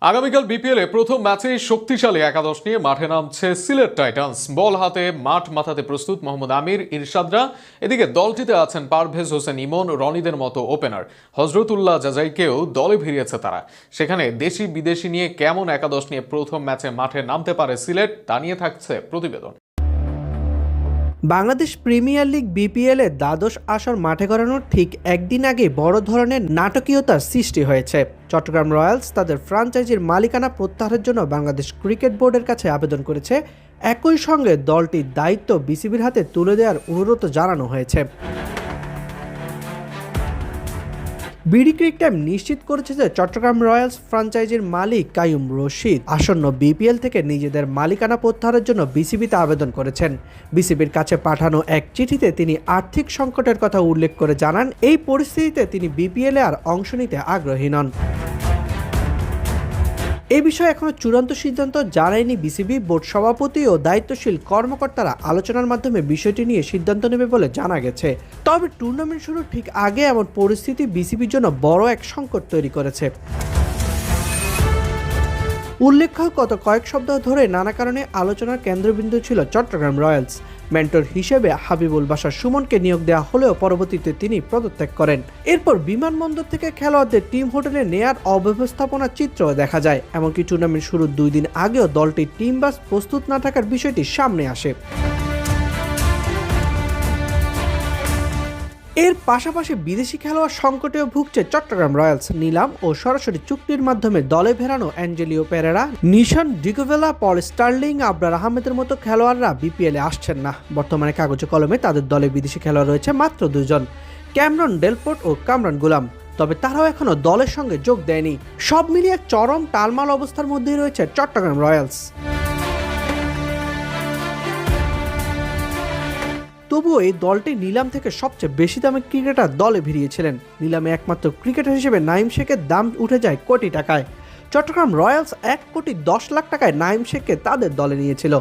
আগামীকাল বিপিএলে প্রথম ম্যাচেই শক্তিশালী একাদশ নিয়ে মাঠে নামছে সিলেট টাইটান্স। বল হাতে মাঠ মাথাতে প্রস্তুত মোহাম্মদ আমির, ইরশাদরা। এদিকে দলটিতে আছেন পারভেজ হোসেন ইমন, রনিদের মতো ওপেনার। হজরতুল্লাহ জাজাইকেও দলে ভিড়িয়েছে তারা। সেখানে দেশি বিদেশি নিয়ে কেমন একাদশ নিয়ে প্রথম ম্যাচে মাঠে নামতে পারে সিলেট, তা নিয়ে থাকছে প্রতিবেদন। বাংলাদেশ প্রিমিয়ার লিগ বিপিএল এর দ্বাদশ আসর মাঠে গড়ানোর ঠিক একদিন আগে বড় ধরনের নাটকীয়তার সৃষ্টি হয়েছে। চট্টগ্রাম রয়্যালস তাদের ফ্র্যাঞ্চাইজির মালিকানা প্রত্যাহারের জন্য বাংলাদেশ ক্রিকেট বোর্ডের কাছে আবেদন করেছে। একই সঙ্গে দলটির দায়িত্ব বিসিবির হাতে তুলে দেওয়ার অনুরোধ জানানো হয়েছে। বিডি ক্রিক টাইম নিশ্চিত করেছে যে চট্টগ্রাম রয়্যালস ফ্র্যাঞ্চাইজির মালিক কাইয়ুম রশিদ আসন্ন বিপিএল থেকে নিজেদের মালিকানা প্রত্যাহারের জন্য বিসিবিতে আবেদন করেছেন। বিসিবির কাছে পাঠানো এক চিঠিতে তিনি আর্থিক সংকটের কথা উল্লেখ করে জানান, এই পরিস্থিতিতে তিনি বিপিএলে আর অংশ নিতে আগ্রহী নন। এ বিষয়ে এখনো চূড়ান্ত সিদ্ধান্ত জানায়নি বিসিবি। বোর্ড সভাপতি ও দায়িত্বশীল কর্মকর্তারা আলোচনার মাধ্যমে বিষয়টি নিয়ে সিদ্ধান্ত নেবে বলে জানা গেছে। তবে টুর্নামেন্ট শুরুর ঠিক আগে এমন পরিস্থিতি বিসিবির জন্য বড় এক সংকট তৈরি করেছে। উল্লেখ্য, গত কয়েক সপ্তাহ ধরে নানা কারণে আলোচনার কেন্দ্রবিন্দু ছিল চট্টগ্রাম রয়্যালস। মেন্টর হিসেবে হাবিবুল বাশার সুমনকে নিয়োগ দেওয়া হলেও পরবর্তীতে তিনি পদত্যাগ করেন। এরপর বিমানবন্দর থেকে খেলোয়াড়দের টিম হোটেলে নেয়ার অব্যবস্থাপনার চিত্র দেখা যায়। এমনকি টুর্নামেন্ট শুরুর 2 দিন আগেও দলটির টিম বাস প্রস্তুত না থাকার বিষয়টি সামনে আসে। এর পাশাপাশি বিদেশি খেলোয়াড় সংকটেও ভুগছে চট্টগ্রাম রয়্যালস। নিলাম ও সরাসরি চুক্তির মাধ্যমে দলে ফেরানো অ্যাঞ্জেলিও পেরেরা, নিশান ডিকোভেলা, পল স্টার্লিং, আবরার আহমেদের মতো খেলোয়াড়রা বিপিএলে আসছেন না। বর্তমানে কাগজে কলমে তাদের দলে বিদেশি খেলোয়াড় রয়েছে মাত্র 2 জন, ক্যামরন ডেলপোর্ট ও কামরান গুলাম। তবে তারাও এখনো দলের সঙ্গে যোগ দেয়নি। সব মিলিয়ে চরম টালমাল অবস্থার মধ্যেই রয়েছে চট্টগ্রাম রয়্যালস। তবুও এই দলটি নিলাম থেকে সবচেয়ে বেশি দামে ক্রিকেটার দলে ভিড়িয়েছিলেন। নিলামে একমাত্র ক্রিকেটার হিসেবে নাইম শেখের দাম উঠে যায় কোটি টাকায়। চট্টগ্রাম রয়্যালস 1 কোটি 10 লাখ টাকায় নাইম শেখকে তাদের দলে নিয়েছিল।